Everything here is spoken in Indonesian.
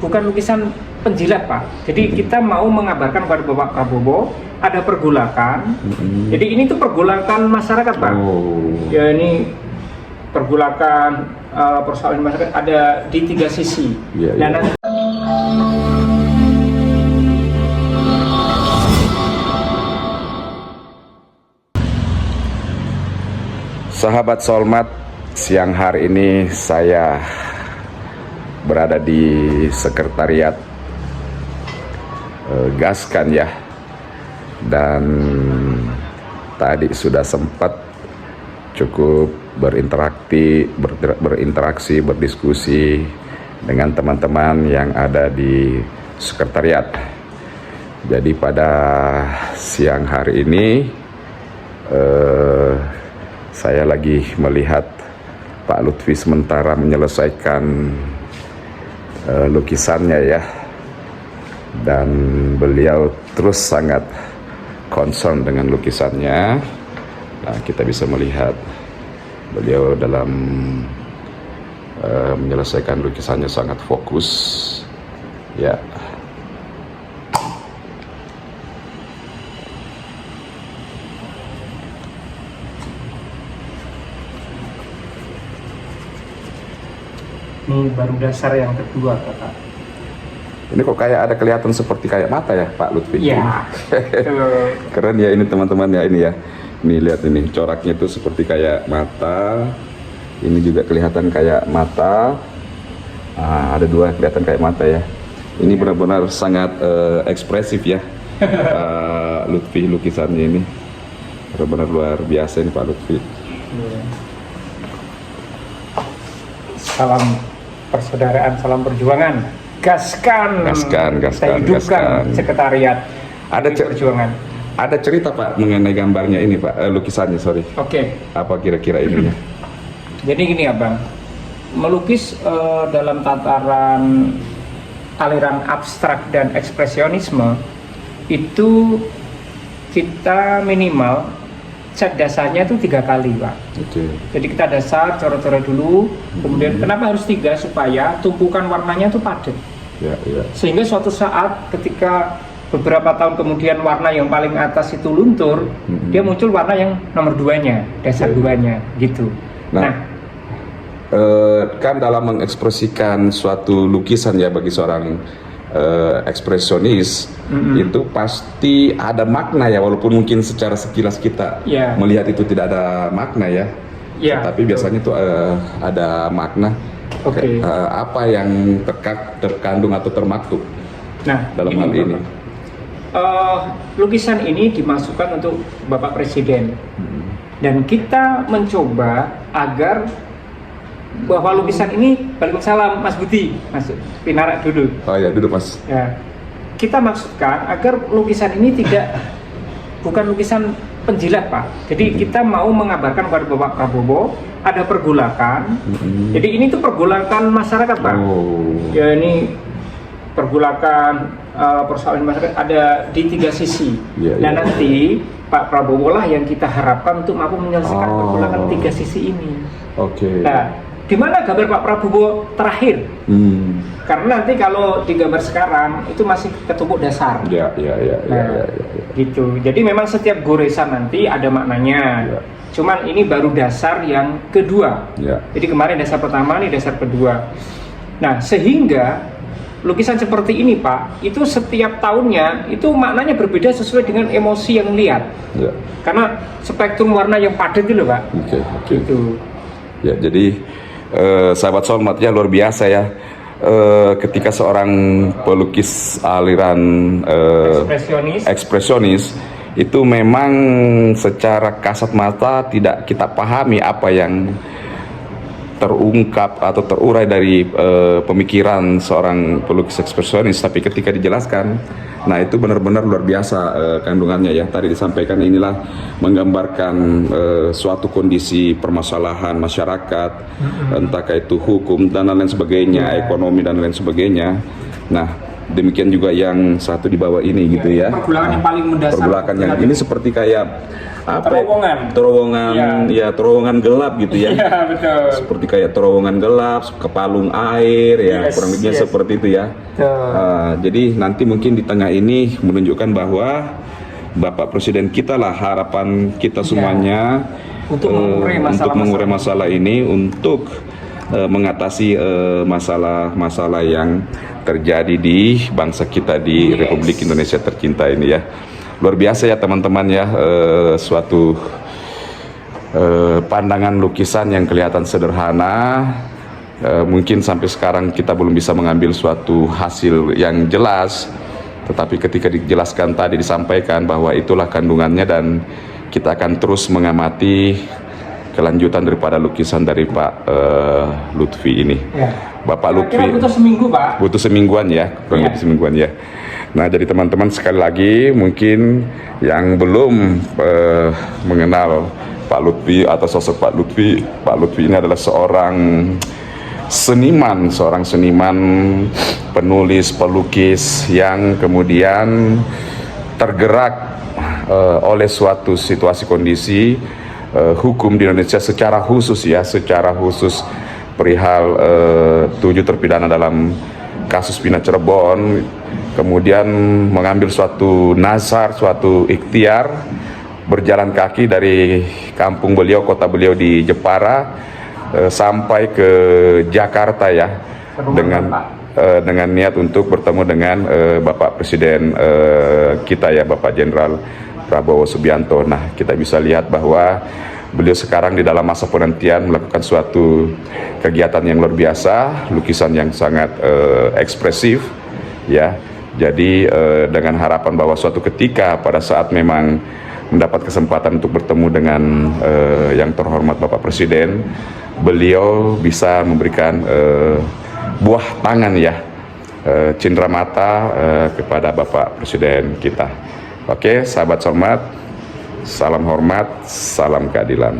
bukan lukisan penjilat, Pak. Jadi kita mau mengabarkan kepada Bapak Prabowo ada pergolakan. Jadi ini tuh pergolakan masyarakat, Pak. Ya, ini pergolakan persoalan masyarakat ada di 3 sisi. Dan nanti sahabat Solmat, siang hari ini saya berada di sekretariat Gaskan ya, dan tadi sudah sempat cukup berinteraksi, berdiskusi dengan teman-teman yang ada di sekretariat. Jadi pada siang hari ini saya lagi melihat Pak Lutfi sementara menyelesaikan lukisannya ya, dan beliau terus sangat concern dengan lukisannya. Nah, kita bisa melihat beliau dalam menyelesaikan lukisannya sangat fokus ya. ini baru dasar yang kedua, Kakak. Ini kok kayak ada kelihatan seperti kayak mata ya, Pak Lutfi? Iya. Keren ya ini teman-teman ya, ini ya. Nih lihat ini, coraknya itu seperti kayak mata. Ini juga kelihatan kayak mata. Ada 2 kelihatan kayak mata ya. Ini benar-benar sangat ekspresif ya. Lutfi lukisannya ini benar-benar luar biasa ini Pak Lutfi. Salam persaudaraan, salam perjuangan. Gaskan. Saya hidupkan sekretariat perjuangan. Ada cerita Pak mengenai gambarnya ini Pak, lukisannya sorry. Oke. Apa kira-kira ininya? Jadi gini Abang, melukis dalam tataran aliran abstrak dan ekspresionisme itu kita minimal cat dasarnya itu 3 kali Pak. Jadi kita dasar coret-coret dulu, kemudian kenapa harus 3? Supaya tumpukan warnanya itu padat. Sehingga suatu saat ketika beberapa tahun kemudian warna yang paling atas itu luntur, dia muncul warna yang nomor 2-nya, dasar 2-nya gitu. Nah, kan dalam mengekspresikan suatu lukisan ya, bagi seorang ekspresionis itu pasti ada makna ya, walaupun mungkin secara sekilas kita melihat itu tidak ada makna ya, tapi biasanya itu ada makna. Apa yang terkandung atau termaktub dalam hal ini? Lukisan ini dimasukkan untuk Bapak Presiden, dan kita mencoba agar bahwa lukisan ini, Waalaikumsalam Mas Budi, Mas Pinarak dulu. Oh ya, duduk Mas. Ya, kita maksudkan agar lukisan ini bukan lukisan penjilat Pak. Jadi kita mau mengabarkan kepada Bapak Prabowo ada pergolakan. Jadi ini tuh pergolakan masyarakat Pak. Ya, ini pergolakan persoalan masyarakat ada di 3 sisi. Dan nanti Pak Prabowo lah yang kita harapkan untuk mampu menyelesaikan pergolakan 3 sisi ini. Nah, di mana gambar Pak Prabowo terakhir? Karena nanti kalau di gambar sekarang itu masih ketumpuk dasar. Gitu. Jadi memang setiap goresan nanti ada maknanya. Cuman ini baru dasar yang kedua. Jadi kemarin dasar pertama, ini dasar kedua. Nah, sehingga lukisan seperti ini Pak, itu setiap tahunnya itu maknanya berbeda sesuai dengan emosi yang lihat. Karena spektrum warna yang padat itu loh Pak. Gitu. Ya, jadi sahabat Solmatnya luar biasa ya, ketika seorang pelukis aliran ekspresionis itu memang secara kasat mata tidak kita pahami apa yang terungkap atau terurai dari pemikiran seorang pelukis ekspresionis, tapi ketika dijelaskan, nah itu benar-benar luar biasa kandungannya ya. Tadi disampaikan inilah menggambarkan suatu kondisi permasalahan masyarakat, entah itu hukum dan lain sebagainya, ekonomi dan lain sebagainya. Nah, demikian juga yang satu di bawah ini gitu ya. Pergulakan yang paling mendasar. Pergulakan yang ini seperti kayak apa? Terowongan. Terowongan, ya terowongan gelap gitu ya. Iya, betul. Seperti kayak terowongan gelap, kepalung air ya, Yes, kurang lebihnya yes. seperti itu ya. Betul. Jadi nanti mungkin di tengah ini menunjukkan bahwa Bapak Presiden kita lah harapan kita semuanya Untuk mengurai masalah ini, untuk mengatasi masalah-masalah yang terjadi di bangsa kita di Republik Indonesia tercinta ini ya. Luar biasa ya teman-teman ya, suatu pandangan lukisan yang kelihatan sederhana. Mungkin sampai sekarang kita belum bisa mengambil suatu hasil yang jelas, tetapi ketika dijelaskan tadi, disampaikan bahwa itulah kandungannya, dan kita akan terus mengamati kelanjutan daripada lukisan dari Pak Lutfi ini. Ya. Bapak Lutfi Kira-kira butuh seminggu, Pak. butuh semingguan ya, kurang lebih semingguan ya. Nah, jadi teman-teman sekali lagi mungkin yang belum mengenal Pak Lutfi atau sosok Pak Lutfi ini adalah seorang seniman, penulis, pelukis yang kemudian tergerak oleh suatu situasi kondisi hukum di Indonesia secara khusus perihal 7 terpidana dalam kasus Bina Cirebon, kemudian mengambil suatu nazar, suatu ikhtiar, berjalan kaki dari kampung beliau, kota beliau di Jepara, sampai ke Jakarta ya, dengan niat untuk bertemu dengan Bapak Presiden kita ya, Bapak Jenderal Prabowo Subianto. Nah, kita bisa lihat bahwa beliau sekarang di dalam masa penantian melakukan suatu kegiatan yang luar biasa, lukisan yang sangat ekspresif ya. Jadi dengan harapan bahwa suatu ketika pada saat memang mendapat kesempatan untuk bertemu dengan yang terhormat Bapak Presiden, beliau bisa memberikan buah tangan ya, cindera mata kepada Bapak Presiden kita. Oke, sahabat hormat, salam hormat, salam keadilan.